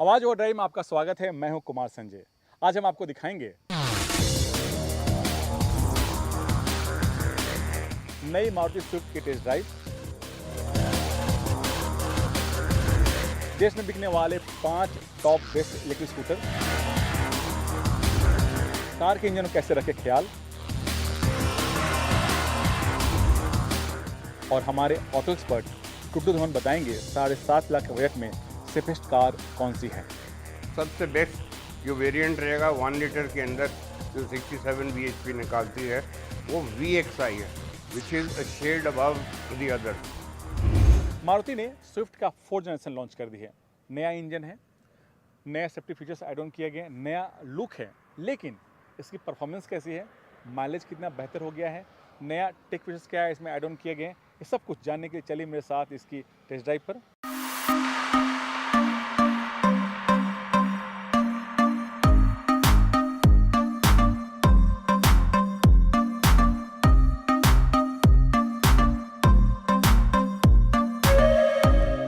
आवाज और ड्राइव में आपका स्वागत है। मैं हूं कुमार संजय। आज हम आपको दिखाएंगे नई मारुति स्विफ्ट की टेस्ट ड्राइव, देश में बिकने वाले 5 top best electric scooter, car के इंजन कैसे रखे ख्याल, और हमारे ऑटो एक्सपर्ट टुट्टू धवन बताएंगे 7.5 लाख के बजट में सेफेस्ट कार कौन सी है। सबसे बेस्ट जो वेरिएंट रहेगा 1 लीटर के अंदर जो 67 bhp निकालती है वो VXI है, which is a shade above the other. Maruti ने स्विफ्ट का 4th जनरेशन लॉन्च कर दी है। नया इंजन है, नया सेफ्टी फीचर्स ऐड ऑन किए गए, नया लुक है, लेकिन इसकी परफॉर्मेंस कैसी है, माइलेज कितना बेहतर हो गया है, नया टेक फीचर्स क्या है इसमें ऐड ऑन किए गए हैं, ये सब कुछ जानने के लिए चलिए मेरे साथ इसकी टेस्ट ड्राइव पर।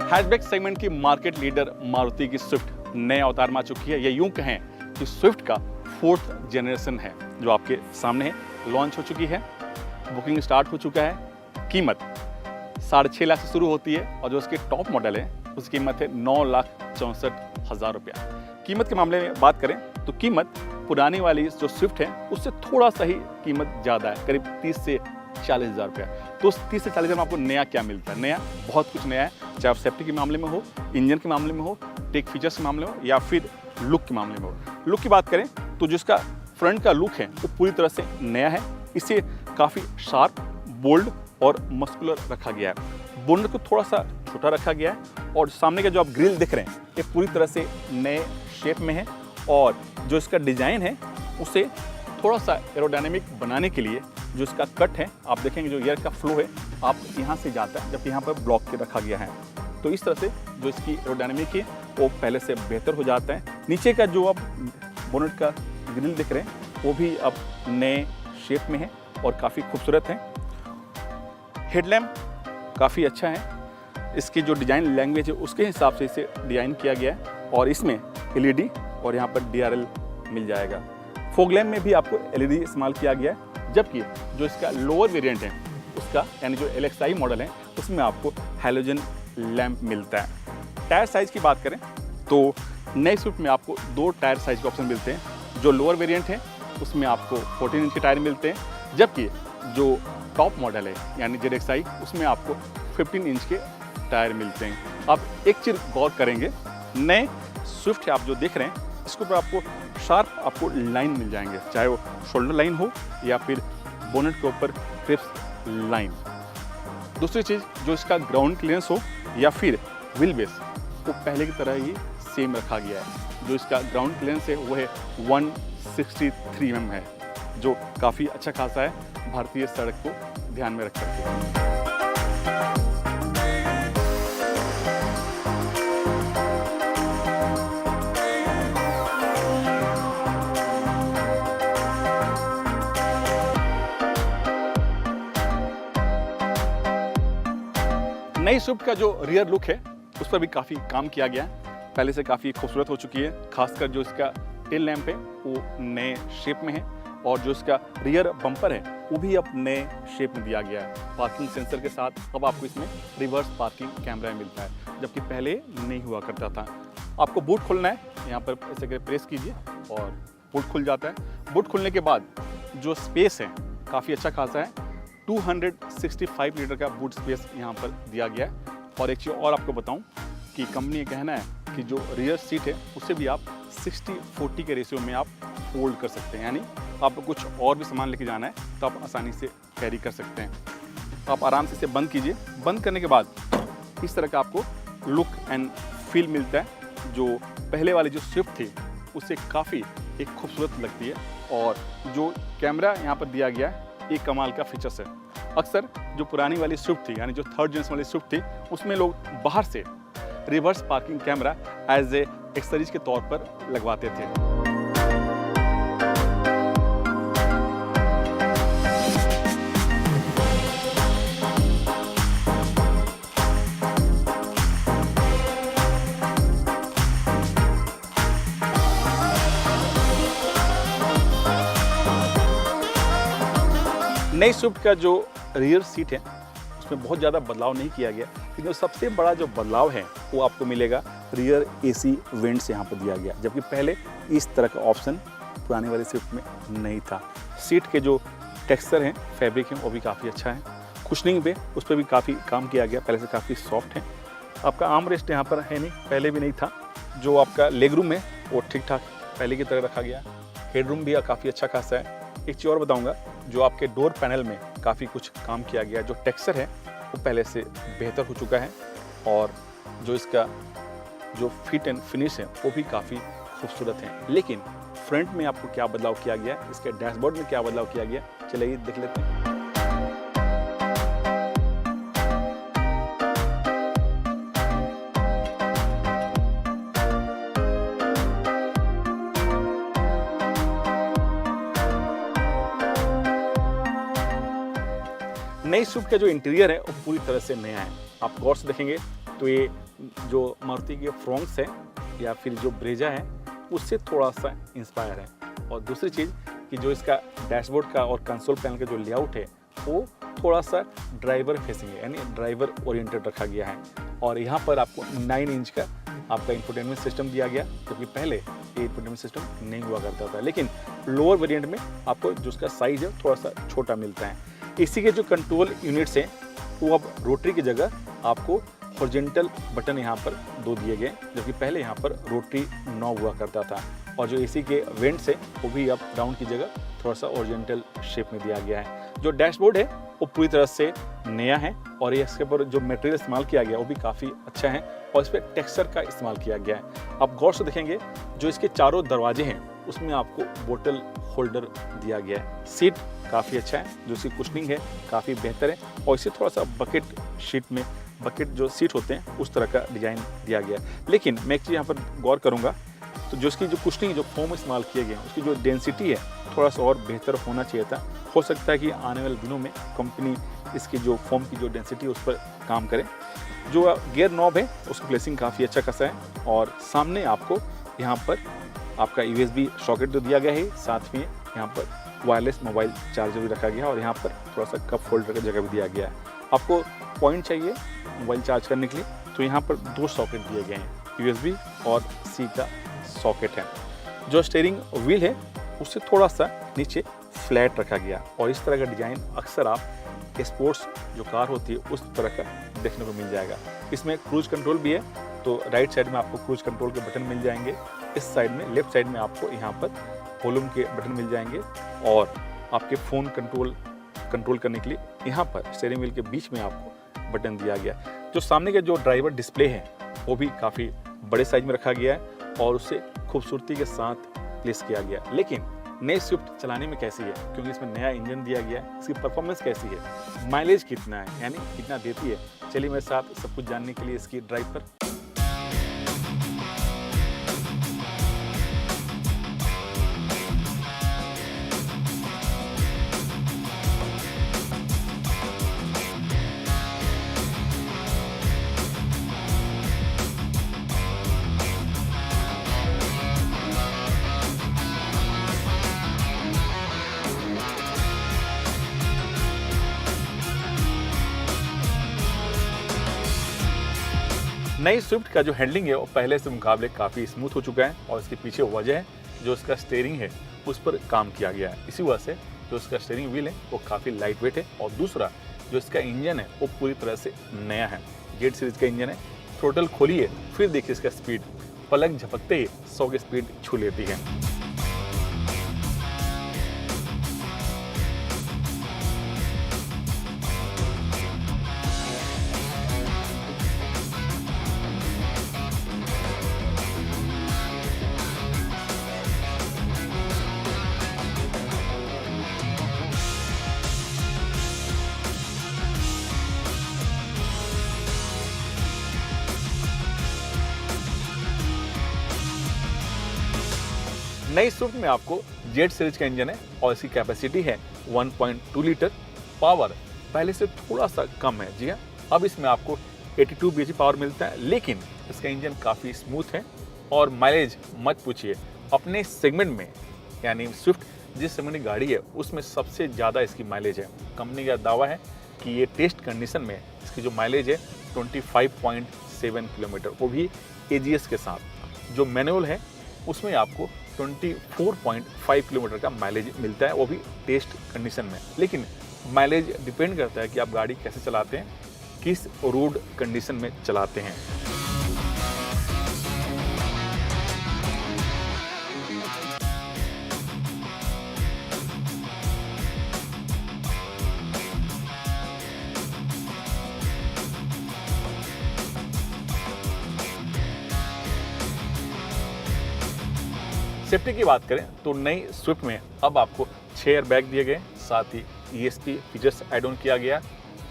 हैचबैक सेगमेंट की मार्केट लीडर मारुति की स्विफ्ट नए अवतार में आ चुकी है। ये यूं कहें कि स्विफ्ट का 4th जनरेशन है जो आपके सामने है। लॉन्च हो चुकी है, बुकिंग स्टार्ट हो चुका है। कीमत 6.5 लाख से शुरू होती है और जो उसकी टॉप मॉडल है उसकी कीमत है 9,64,000 रुपया। कीमत के मामले में बात करें तो कीमत पुरानी वाली जो स्विफ्ट है उससे थोड़ा सा ही कीमत ज़्यादा है, करीब 30 से 40,000 रुपया। तो उस 30 से 40,000 में आपको नया क्या मिलता है? नया बहुत कुछ नया है, चाहे आप सेफ्टी के मामले में हो, इंजन के मामले में हो, टेक फीचर्स के मामले में हो, या फिर लुक के मामले में हो। लुक की बात करें तो जिसका फ्रंट का लुक है वो पूरी तरह से नया है। इसे काफ़ी शार्प, बोल्ड और मस्कुलर रखा गया है। बोनट को थोड़ा सा छोटा रखा गया है और सामने का जो आप ग्रिल दिख रहे हैं ये पूरी तरह से नए शेप में है। और जो इसका डिज़ाइन है उसे थोड़ा सा एरोडायनेमिक बनाने के लिए जो इसका कट है, आप देखेंगे जो एयर का फ्लो है आप यहाँ से जाता है, जबकि यहाँ पर ब्लॉक के रखा गया है। तो इस तरह से जो इसकी एरोडायनेमिक है वो पहले से बेहतर हो जाता है। नीचे का जो आप बोनट का ग्रिल दिख रहे हैं वो भी अब नए शेप में है और काफ़ी खूबसूरत है। हेडलैम्प काफ़ी अच्छा है। इसकी जो डिज़ाइन लैंग्वेज है उसके हिसाब से इसे डिज़ाइन किया गया है और इसमें LED और यहाँ पर DRL मिल जाएगा। फॉग लैम्प में भी आपको LED इस्तेमाल किया गया है, जबकि जो इसका लोअर वेरिएंट है उसका यानी जो LXI मॉडल है उसमें आपको हैलोजन लैम्प मिलता है। टायर साइज़ की बात करें तो नए स्विफ्ट में आपको 2 टायर साइज़ के ऑप्शन मिलते हैं। जो लोअर वेरिएंट है उसमें आपको 14 इंच के टायर मिलते हैं, जबकि जो टॉप मॉडल है यानी ZXI उसमें आपको 15 इंच के टायर मिलते हैं। आप एक चीज़ गौर करेंगे, नए स्विफ्ट आप जो देख रहे हैं इसके ऊपर आपको शार्प आपको लाइन मिल जाएंगे, चाहे वो शोल्डर लाइन हो या फिर बोनट के ऊपर क्रिप्स लाइन। दूसरी चीज़ जो इसका ग्राउंड क्लियरेंस हो या फिर व्हील बेस वो पहले की तरह ही सेम रखा गया है। जो इसका ग्राउंड क्लियरेंस है वो है 163 mm है, जो काफ़ी अच्छा खासा है भारतीय सड़क को ध्यान में रख कर। नई स्विफ्ट का जो रियर लुक है उस पर भी काफ़ी काम किया गया है, पहले से काफ़ी खूबसूरत हो चुकी है। खासकर जो इसका टेल लैम्प है वो नए शेप में है और जो इसका रियर बम्पर है वो भी अब नए शेप में दिया गया है। पार्किंग सेंसर के साथ अब आपको इसमें रिवर्स पार्किंग कैमरा मिलता है, जबकि पहले नहीं हुआ करता था। आपको बूट खोलना है, यहाँ पर ऐसे करके प्रेस कीजिए और बूट खुल जाता है। बूट खुलने के बाद जो स्पेस है काफ़ी अच्छा खासा है, 265 लीटर का बूट स्पेस यहाँ पर दिया गया है। और एक चीज़ और आपको बताऊं कि कंपनी ये कहना है कि जो रियर सीट है उसे भी आप 60-40 के रेशियो में आप फोल्ड कर सकते हैं, यानी आपको कुछ और भी सामान लेके जाना है तो आप आसानी से कैरी कर सकते हैं। आप आराम से इसे बंद कीजिए। बंद करने के बाद इस तरह का आपको लुक एंड फील मिलता है, जो पहले वाली जो स्विफ्ट थी उससे काफ़ी एक खूबसूरत लगती है। और जो कैमरा यहाँ पर दिया गया है एक कमाल का फीचर्स है। अक्सर जो पुरानी वाली स्विफ्ट थी यानी जो 3rd जनरेशन वाली स्विफ्ट थी उसमें लोग बाहर से reverse parking camera as a accessories के तौर पर लगवाते थे। नई स्विफ्ट का जो रियर सीट है उसमें बहुत ज़्यादा बदलाव नहीं किया गया, लेकिन सबसे बड़ा जो बदलाव है वो आपको मिलेगा रियर एसी वेंट्स यहाँ पर दिया गया, जबकि पहले इस तरह का ऑप्शन पुरानी वाली स्विफ्ट में नहीं था। सीट के जो टेक्सचर हैं, फैब्रिक है, वो भी काफ़ी अच्छा है। कुशनिंग पे उस पर भी काफ़ी काम किया गया, पहले से काफ़ी सॉफ्ट है। आपका आर्म रेस्ट यहाँ पर है नहीं, पहले भी नहीं था। जो आपका लेग रूम है वो ठीक ठाक पहले की तरह रखा गया। हेड रूम भी काफ़ी अच्छा खासा है। एक चीज़ और बताऊँगा, जो आपके डोर पैनल में काफ़ी कुछ काम किया गया है। जो टेक्सचर है वो पहले से बेहतर हो चुका है, और जो इसका जो फिट एंड फिनिश है वो भी काफ़ी खूबसूरत है। लेकिन फ्रंट में आपको क्या बदलाव किया गया, इसके डैशबोर्ड में क्या बदलाव किया गया, चलिए देख लेते हैं। नई स्विफ्ट का जो इंटीरियर है वो पूरी तरह से नया है। आप गौर से देखेंगे तो ये जो मारुति के फ्रॉन्क्स है या फिर जो ब्रेजा है उससे थोड़ा सा इंस्पायर है। और दूसरी चीज़ कि जो इसका डैशबोर्ड का और कंसोल पैनल का जो लेआउट है वो थोड़ा सा ड्राइवर फेसिंग है, यानी ड्राइवर ओरिएंटेड रखा गया है। और यहाँ पर आपको 9 इंच का आपका इंफोटेनमेंट सिस्टम दिया गया, क्योंकि पहले ये इंफोटेनमेंट सिस्टम नहीं हुआ करता था। लेकिन लोअर वेरिएंट में आपको जो उसका साइज है थोड़ा सा छोटा मिलता है। इसी के जो कंट्रोल यूनिट्स हैं वो अब रोटरी की जगह आपको हॉरिजॉन्टल बटन यहाँ पर 2 दिए गए, जबकि पहले यहाँ पर रोटरी 9 हुआ करता था। और जो एसी के वेंट्स है वो भी अब राउंड की जगह थोड़ा सा हॉरिजॉन्टल शेप में दिया गया है। जो डैशबोर्ड है वो पूरी तरह से नया है, और इसके ऊपर जो मटेरियल इस्तेमाल किया गया वो भी काफ़ी अच्छा है, और इस पर टेक्सचर का इस्तेमाल किया गया है। आप गौर से देखेंगे जो इसके चारों दरवाजे हैं उसमें आपको बोतल होल्डर दिया गया है। सीट काफ़ी अच्छा है, जो इसकी कुशनिंग है काफ़ी बेहतर है, और इसे थोड़ा सा बकेट शीट में बकेट जो सीट होते हैं उस तरह का डिज़ाइन दिया गया है। लेकिन मैं एक चीज़ यहाँ पर गौर करूँगा, तो जो इसकी जो कुशनिंग जो फोम इस्तेमाल किए गए हैं उसकी जो डेंसिटी है थोड़ा सा और बेहतर होना चाहिए था। हो सकता है कि आने वाले दिनों में कंपनी इसकी जो फोम की जो डेंसिटी है उस पर काम करे। जो गियर नॉब है उसकी प्लेसिंग काफ़ी अच्छा खासा है, और सामने आपको यहाँ पर आपका USB सॉकेट जो दिया गया है, साथ में यहाँ पर वायरलेस मोबाइल चार्जर भी रखा गया है, और यहाँ पर थोड़ा सा कप होल्डर का जगह भी दिया गया है। आपको पॉइंट चाहिए मोबाइल चार्ज करने के लिए तो यहाँ पर 2 सॉकेट दिए गए हैं, USB और C का सॉकेट है। जो स्टीयरिंग व्हील है उससे थोड़ा सा नीचे फ्लैट रखा गया, और इस तरह का डिज़ाइन अक्सर आप स्पोर्ट्स जो कार होती है उस तरह का देखने को मिल जाएगा। इसमें क्रूज कंट्रोल भी है, तो राइट साइड में आपको क्रूज कंट्रोल के बटन मिल जाएंगे। इस साइड में लेफ्ट साइड में आपको यहाँ पर वॉल्यूम के बटन मिल जाएंगे, और आपके फ़ोन कंट्रोल करने के लिए यहाँ पर स्टीयरिंग व्हील के बीच में आपको बटन दिया गया। जो सामने का जो ड्राइवर डिस्प्ले है वो भी काफ़ी बड़े साइज में रखा गया है, और उसे खूबसूरती के साथ प्लेस किया गया। लेकिन नई स्विफ्ट चलाने में कैसी है, क्योंकि इसमें नया इंजन दिया गया है, इसकी परफॉर्मेंस कैसी है, माइलेज कितना है, यानी कितना देती है, चलिए मेरे साथ सब कुछ जानने के लिए इसकी ड्राइव पर। नई स्विफ्ट का जो हैंडलिंग है वो पहले से मुकाबले काफ़ी स्मूथ हो चुका है, और इसके पीछे वजह है जो इसका स्टीयरिंग है उस पर काम किया गया है। इसी वजह से जो इसका स्टीयरिंग व्हील है वो काफ़ी लाइट वेट है, और दूसरा जो इसका इंजन है वो पूरी तरह से नया है। जेड सीरीज का इंजन है। थ्रोटल खोलिए फिर देखिए इसका स्पीड, पलक झपकते ही 100 की स्पीड छू लेती है। नई स्विफ्ट में आपको जेड सीरीज का इंजन है, और इसकी कैपेसिटी है 1.2 लीटर। पावर पहले से थोड़ा सा कम है, जी हाँ, अब इसमें आपको 82 bhp पावर मिलता है, लेकिन इसका इंजन काफ़ी स्मूथ है, और माइलेज मत पूछिए। अपने सेगमेंट में यानी स्विफ्ट जिस सेगमेंट की गाड़ी है उसमें सबसे ज़्यादा इसकी माइलेज है। कंपनी का दावा है कि ये टेस्ट कंडीशन में इसकी जो माइलेज है 25.7 किलोमीटर, वो भी AGS के साथ। जो मैनुअल है उसमें आपको 24.5 किलोमीटर का माइलेज मिलता है, वो भी टेस्ट कंडीशन में। लेकिन माइलेज डिपेंड करता है कि आप गाड़ी कैसे चलाते हैं, किस रोड कंडीशन में चलाते हैं। सेफ्टी की बात करें तो नई स्विफ्ट में अब आपको 6 एयर बैग दिए गए, साथ ही ESP फीचर्स ऐड ऑन किया गया,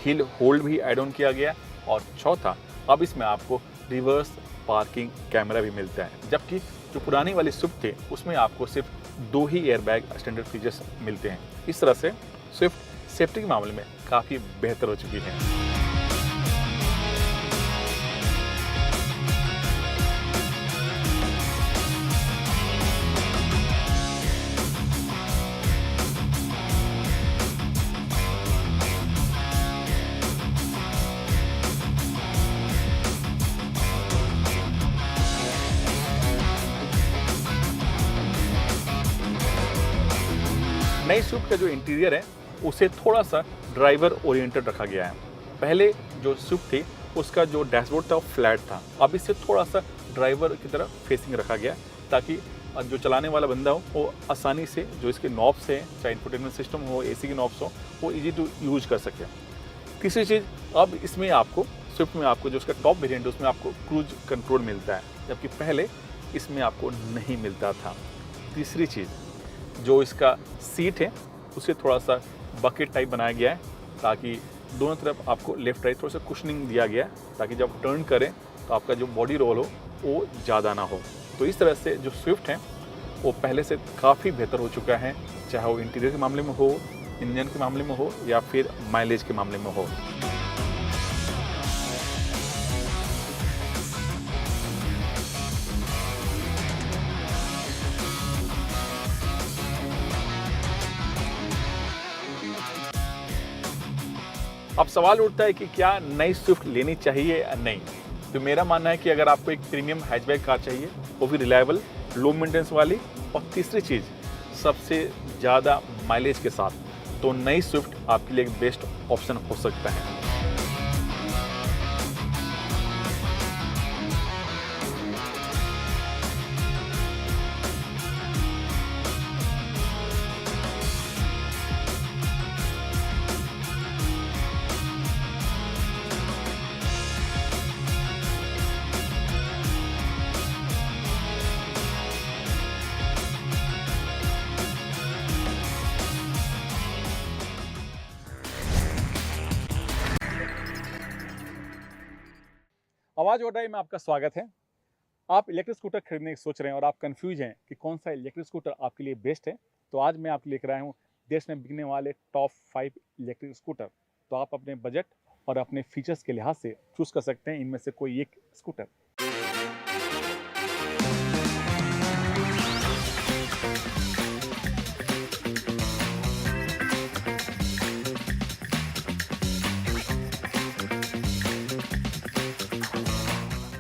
हिल होल्ड भी ऐड ऑन किया गया, और चौथा अब इसमें आपको रिवर्स पार्किंग कैमरा भी मिलता है। जबकि जो पुरानी वाली स्विफ्ट थी उसमें आपको सिर्फ 2 ही एयर बैग स्टैंडर्ड फीचर्स मिलते हैं। इस तरह से स्विफ्ट सेफ्टी के मामले में काफ़ी बेहतर हो चुकी है। नई स्विफ्ट का जो इंटीरियर है उसे थोड़ा सा ड्राइवर ओरिएंटेड रखा गया है। पहले जो स्विफ्ट थी उसका जो डैशबोर्ड था वो फ्लैट था, अब इसे थोड़ा सा ड्राइवर की तरफ फेसिंग रखा गया ताकि जो चलाने वाला बंदा हो वो आसानी से जो इसके नॉब्स हैं, चाहे इंफोटेनमेंट सिस्टम हो, AC की नॉब्स हो, वो ईजी टू यूज कर सके। तीसरी चीज़, अब इसमें आपको स्विफ्ट में आपको जो उसका टॉप वेरिएंट है उसमें आपको क्रूज कंट्रोल मिलता है, जबकि पहले इसमें आपको नहीं मिलता था। तीसरी चीज़, जो इसका सीट है उसे थोड़ा सा बकेट टाइप बनाया गया है ताकि दोनों तरफ आपको लेफ्ट राइट थोड़ा सा कुशनिंग दिया गया है ताकि जब टर्न करें तो आपका जो बॉडी रोल हो वो ज़्यादा ना हो। तो इस तरह से जो स्विफ्ट है वो पहले से काफ़ी बेहतर हो चुका है, चाहे वो इंटीरियर के मामले में हो, इंजन के मामले में हो, या फिर माइलेज के मामले में हो। अब सवाल उठता है कि क्या नई स्विफ्ट लेनी चाहिए या नहीं। तो मेरा मानना है कि अगर आपको एक प्रीमियम हैचबैक कार चाहिए, वो भी रिलायबल, लो मेंटेनेंस वाली, और तीसरी चीज़ सबसे ज़्यादा माइलेज के साथ, तो नई स्विफ्ट आपके लिए एक बेस्ट ऑप्शन हो सकता है। आवाज ओडाई में आपका स्वागत है। आप इलेक्ट्रिक स्कूटर खरीदने की सोच रहे हैं और आप कंफ्यूज हैं कि कौन सा इलेक्ट्रिक स्कूटर आपके लिए बेस्ट है, तो आज मैं आपके लेकर आया हूँ देश में बिकने वाले टॉप 5 इलेक्ट्रिक स्कूटर। तो आप अपने बजट और अपने फीचर्स के लिहाज से चूज कर सकते हैं इनमें से कोई एक स्कूटर।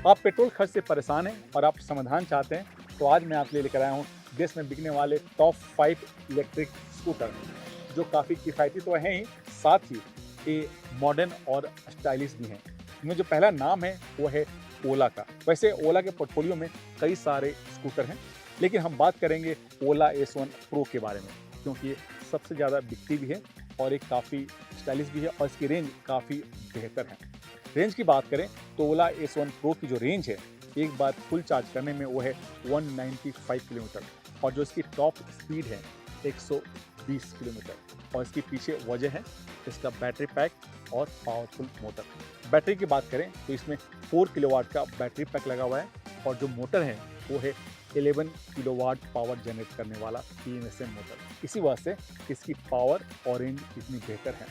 आप पेट्रोल खर्च से परेशान हैं और आप समाधान चाहते हैं, तो आज मैं आपके लिए लेकर आया हूँ देश में बिकने वाले टॉप 5 इलेक्ट्रिक स्कूटर, जो काफ़ी किफ़ायती तो हैं ही, साथ ही ये मॉडर्न और स्टाइलिश भी हैं। इनमें जो पहला नाम है वो है ओला का। वैसे ओला के पोर्टफोलियो में कई सारे स्कूटर हैं, लेकिन हम बात करेंगे ओला S1 प्रो के बारे में, क्योंकि ये सबसे ज़्यादा बिकती भी है और एक काफ़ी स्टाइलिश भी है और इसकी रेंज काफ़ी बेहतर है। रेंज की बात करें तो ओला S1 प्रो की जो रेंज है एक बार फुल चार्ज करने में वो है 195 किलोमीटर, और जो इसकी टॉप स्पीड है 120 किलोमीटर। और इसके पीछे वजह है इसका बैटरी पैक और पावरफुल मोटर। बैटरी की बात करें तो इसमें 4 किलोवाट का बैटरी पैक लगा हुआ है, और जो मोटर है वो है 11 किलोवाट पावर जनरेट करने वाला PMSM मोटर। इसी वजह से इसकी पावर और रेंज इतनी बेहतर है।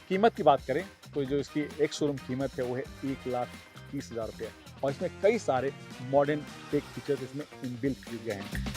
कीमत की बात करें तो जो इसकी एक शोरूम कीमत है वो है 1,30,000 रुपये, और इसमें कई सारे मॉडर्न टेक फीचर्स इसमें इनबिल्ट किए गए हैं।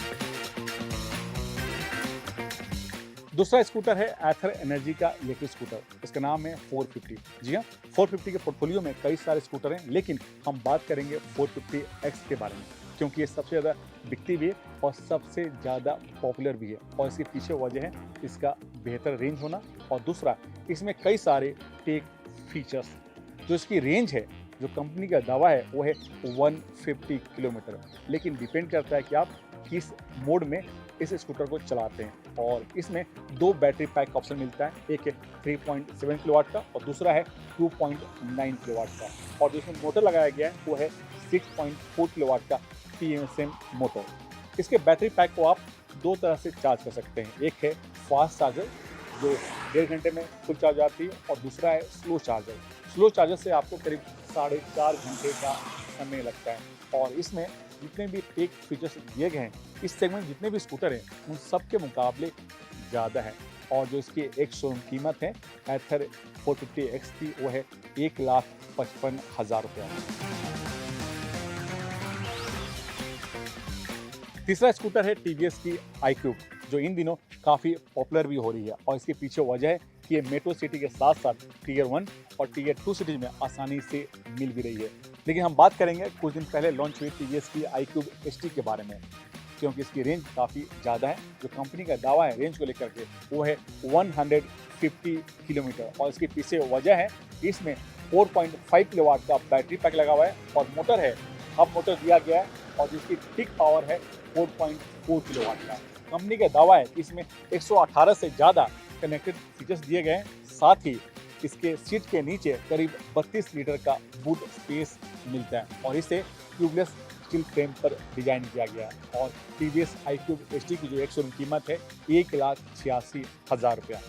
दूसरा स्कूटर है एथर एनर्जी का इलेक्ट्रिक स्कूटर। इसका नाम है 450। जी हाँ, 450 के पोर्टफोलियो में कई सारे स्कूटर हैं, लेकिन हम बात करेंगे 450X के बारे में, क्योंकि ये सबसे ज़्यादा बिकती भी है और सबसे ज़्यादा पॉपुलर भी है। और इसके पीछे वजह है इसका बेहतर रेंज होना, और दूसरा इसमें कई सारे टेक फीचर्स। जो इसकी रेंज है, जो कंपनी का दावा है, वो है 150 किलोमीटर, लेकिन डिपेंड करता है कि आप किस मोड में इस स्कूटर को चलाते हैं। और इसमें 2 बैटरी पैक का ऑप्शन मिलता है, एक है 3.7 किलोवाट का और दूसरा है 2.9 किलोवाट का। और जो इसमें मोटर लगाया गया है वो है 6.4 किलोवाट का PMSM मोटर। इसके बैटरी पैक को आप 2 तरह से चार्ज कर सकते हैं, एक है फास्ट चार्जर जो 1.5 घंटे में फुल चार्ज आती है, और दूसरा है स्लो चार्जर। स्लो चार्जर से आपको करीब 4.5 घंटे का समय लगता है। और इसमें जितने भी टेक फीचर्स दिए गए हैं, इस सेगमेंट जितने भी स्कूटर हैं उन सब के मुकाबले ज़्यादा है। और जो इसकी एक शोरूम कीमत है एथर 450X की, वो है 1,55,000 रुपया। तीसरा स्कूटर है TVS की iQube, जो इन दिनों काफ़ी पॉपुलर भी हो रही है। और इसके पीछे वजह है कि ये मेट्रो सिटी के साथ साथ Tier 1 और Tier 2 सिटीज में आसानी से मिल भी रही है। लेकिन हम बात करेंगे कुछ दिन पहले लॉन्च हुई TVS की iQube ST के बारे में, क्योंकि इसकी रेंज काफ़ी ज़्यादा है। जो कंपनी का दावा है रेंज को लेकर के, वो है 150 किलोमीटर। और इसके पीछे वजह है कि इसमें 4.5 किलोवाट का बैटरी पैक लगा हुआ है और मोटर है, हब मोटर दिया गया है, और जिसकी पीक पावर है 4.4 किलोवाट का। कंपनी का दावा है कि इसमें 118 से ज़्यादा कनेक्टेड फीचर्स दिए गए हैं। साथ ही इसके सीट के नीचे करीब 32 लीटर का बूट स्पेस मिलता है, और इसे ट्यूबलेस स्टील फ्रेम पर डिजाइन किया गया है। और TVS iQube ST की जो एक शोरूम कीमत है 1,86,000 रुपया।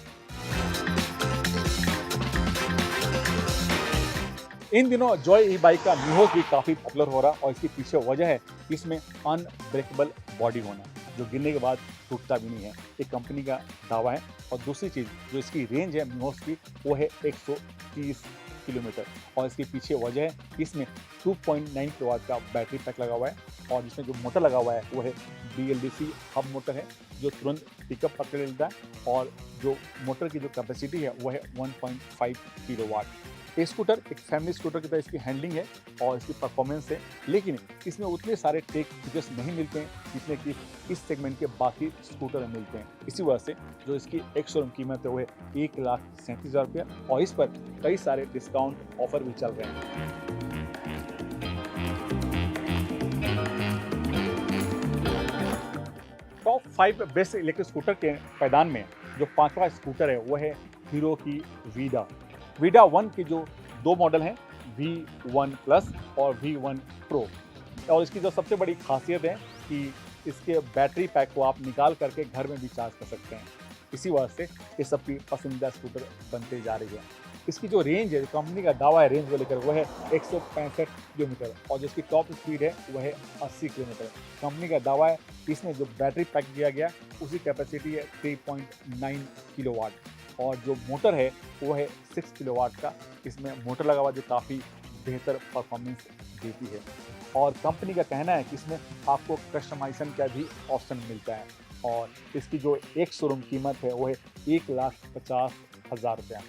इन दिनों जॉय ई बाइक का न्यूहोस भी काफ़ी पॉपुलर हो रहा, और इसके पीछे वजह है कि इसमें अनब्रेकेबल बॉडी होना, जो गिरने के बाद टूटता भी नहीं है। एक कंपनी का दावा है। और दूसरी चीज़, जो इसकी रेंज है न्यूहोस की, वो है 130 किलोमीटर। और इसके पीछे वजह है कि इसमें 2.9 किलोवाट का बैटरी पैक लगा हुआ है, और जिसमें जो मोटर लगा हुआ है वो है BLDC हब मोटर है, जो तुरंत पिकअप पकड़ लेता है। और जो मोटर की जो कैपेसिटी है वो है 1.5 किलोवाट। ये स्कूटर एक फैमिली स्कूटर की तरह इसकी हैंडलिंग है और इसकी परफॉर्मेंस है, लेकिन इसमें उतने सारे टेक फीचर्स नहीं मिलते हैं जितने कि इस सेगमेंट के बाकी स्कूटर में मिलते हैं। इसी वजह से जो इसकी एक शोरूम कीमत है वो है 1,37,000 रुपया, और इस पर कई सारे डिस्काउंट ऑफर भी चल रहे हैं। टॉप 5 बेस्ट इलेक्ट्रिक स्कूटर के पैदान में जो 5वां स्कूटर है वो है हीरो की वीडा। वीडा 1 की जो 2 मॉडल हैं, V1 प्लस और V1 प्रो। और इसकी जो सबसे बड़ी खासियत है कि इसके बैटरी पैक को आप निकाल करके घर में भी चार्ज कर सकते हैं। इसी वजह से ये सबकी पसंदीदा स्कूटर बनते जा रही है। इसकी जो रेंज है, कंपनी का दावा है रेंज को लेकर, वो है 165 किलोमीटर, और जिसकी टॉप स्पीड है वो है 80 किलोमीटर। कंपनी का दावा है कि इसमें जो बैटरी पैक दिया गया उसकी कैपेसिटी है 3.9 किलोवाट, और जो मोटर है वो है 6 किलोवाट का इसमें मोटर लगा हुआ, जो काफ़ी बेहतर परफॉर्मेंस देती है। और कंपनी का कहना है कि इसमें आपको कस्टमाइजेशन का भी ऑप्शन मिलता है, और इसकी जो एक शोरूम कीमत है वो है 1,50,000 रुपया।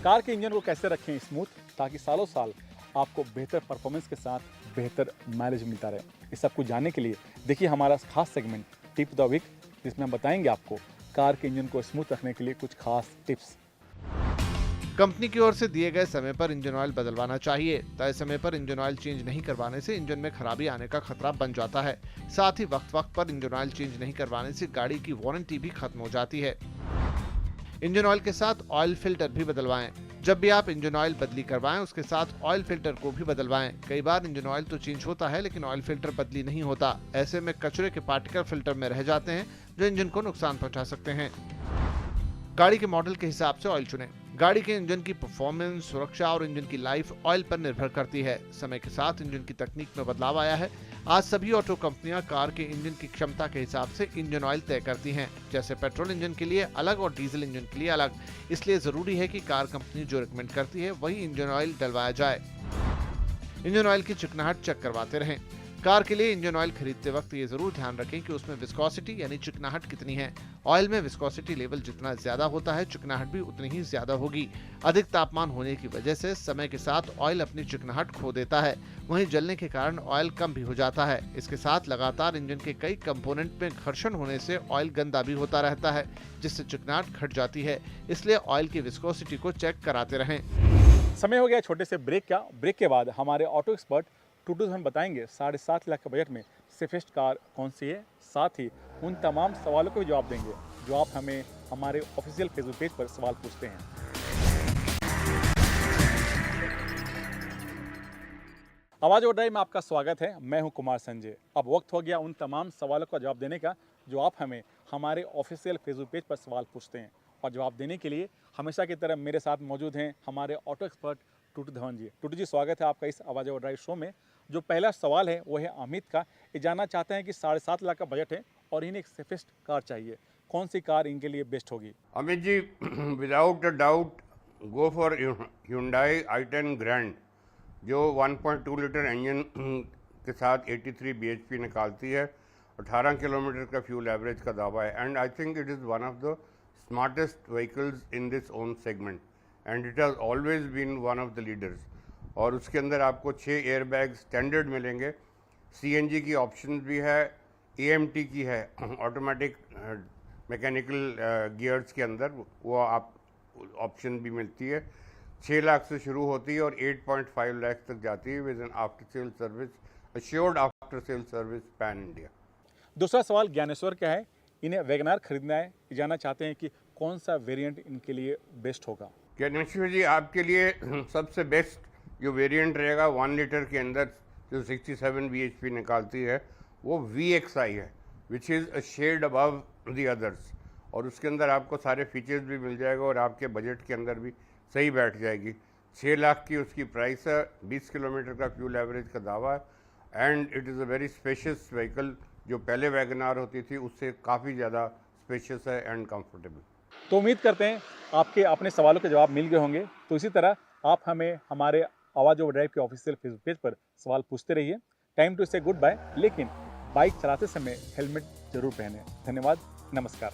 कार के इंजन को कैसे रखें स्मूथ, ताकि सालों साल आपको बेहतर परफॉर्मेंस के साथ बेहतर माइलेज मिलता रहे। इस सब कुछ जानने के लिए देखिए हमारा खास सेगमेंट टिप द वीक, जिसमें हम बताएंगे आपको कार के इंजन को स्मूथ रखने के लिए कुछ खास टिप्स। कंपनी की ओर से दिए गए समय पर इंजन ऑयल बदलवाना चाहिए। तय समय पर इंजन ऑयल चेंज नहीं करवाने से इंजन में खराबी आने का खतरा बन जाता है। साथ ही वक्त वक्त पर इंजन ऑयल चेंज नहीं करवाने से गाड़ी की वारंटी भी खत्म हो जाती है। इंजन ऑयल के साथ ऑयल फिल्टर भी बदलवाएं। जब भी आप इंजन ऑयल बदली करवाएं, उसके साथ ऑयल फिल्टर को भी बदलवाएं। कई बार इंजन ऑयल तो चेंज होता है, लेकिन ऑयल फिल्टर बदली नहीं होता। ऐसे में कचरे के पार्टिकल फिल्टर में रह जाते हैं, जो इंजन को नुकसान पहुंचा सकते हैं। गाड़ी के मॉडल के हिसाब से ऑयल चुनें। गाड़ी के इंजन की परफॉर्मेंस, सुरक्षा और इंजन की लाइफ ऑयल पर निर्भर करती है। समय के साथ इंजन की तकनीक में बदलाव आया है। आज सभी ऑटो कंपनियां कार के इंजन की क्षमता के हिसाब से इंजन ऑयल तय करती हैं, जैसे पेट्रोल इंजन के लिए अलग और डीजल इंजन के लिए अलग। इसलिए जरूरी है कि कार कंपनी जो रिकमेंड करती है वही इंजन ऑयल डलवाया जाए। इंजन ऑयल की चिकनाहट चेक करवाते रहें। कार के लिए इंजन ऑयल खरीदते वक्त ये जरूर ध्यान रखें कि उसमें विस्कोसिटी यानी चिकनाहट कितनी है। ऑयल में विस्कोसिटी लेवल जितना ज्यादा होता है, चिकनाहट भी उतनी ही ज्यादा होगी। अधिक तापमान होने की वजह से समय के साथ ऑयल अपनी चिकनाहट खो देता है, वहीं जलने के कारण ऑयल कम भी हो जाता है। इसके साथ लगातार इंजन के कई कंपोनेंट में घर्षण होने से ऑयल गंदा भी होता रहता है, जिससे चिकनाहट घट जाती है। इसलिए ऑयल की विस्कोसिटी को चेक कराते रहें। समय हो गया छोटे से ब्रेक का। ब्रेक के बाद हमारे ऑटो एक्सपर्ट टूटू धवन बताएंगे 7.5 लाख के बजट में सेफेस्ट कार कौन सी है। साथ ही उन तमाम सवालों को भी जवाब देंगे जो आप हमें हमारे ऑफिशियल फेसबुक पेज पर सवाल पूछते हैं। आवाज ओवरड्राइव में आपका स्वागत है। मैं हूं कुमार संजय। अब वक्त हो गया उन तमाम सवालों का जवाब देने का जो आप हमें हमारे ऑफिशियल फेसबुक पेज पर सवाल पूछते हैं। और जवाब देने के लिए हमेशा की तरह मेरे साथ मौजूद हैं हमारे ऑटो एक्सपर्ट टूटू धवन जी। टूटू जी, स्वागत है आपका इस आवाज ओवरड्राइव शो में। जो पहला सवाल है वो है अमित का। ये जानना चाहते हैं कि 7.5 लाख का बजट है और इन्हें एक सेफेस्ट कार चाहिए, कौन सी कार इनके लिए बेस्ट होगी? Amit ji, without a doubt go for Hyundai i10 grand, जो 1.2 लीटर इंजन के साथ 83 bhp निकालती है, 18 किलोमीटर का फ्यूल एवरेज का दावा है। And I think it is one of the smartest vehicles in this own segment and it has always been one of the leaders. और उसके अंदर आपको 6 एयरबैग स्टैंडर्ड मिलेंगे, CNG की ऑप्शन भी है, AMT की है, ऑटोमेटिक मैकेनिकल गियर्स के अंदर वो आप ऑप्शन भी मिलती है। 6 लाख से शुरू होती है और 8.5 लाख तक जाती है with an after sale service, assured after sale service pan India. दूसरा सवाल ज्ञानेश्वर का है। इन्हें वैगनार खरीदना है, जानना चाहते हैं कि कौन सा वेरिएंट इनके लिए बेस्ट होगा। ज्ञानेश्वर जी, आपके लिए सबसे बेस्ट जो वेरिएंट रहेगा 1 लीटर के अंदर जो 67 bhp निकालती है वो VXI है, which is a shade above the others. और उसके अंदर आपको सारे फीचर्स भी मिल जाएगा और आपके बजट के अंदर भी सही बैठ जाएगी। 6 लाख की उसकी प्राइस है, 20 किलोमीटर का फ्यूल एवरेज का दावा है and it is a very spacious vehicle. जो पहले वैगनार होती थी उससे काफ़ी ज़्यादा स्पेशियस है एंड कंफर्टेबल। तो उम्मीद करते हैं आपके अपने सवालों के जवाब मिल गए होंगे। तो इसी तरह आप हमें हमारे आवाज ओवरड्राइव के ऑफिशियल फेसबुक पेज पर सवाल पूछते रहिए। टाइम टू से गुड बाय, लेकिन बाइक चलाते समय हेलमेट जरूर पहने। धन्यवाद, नमस्कार।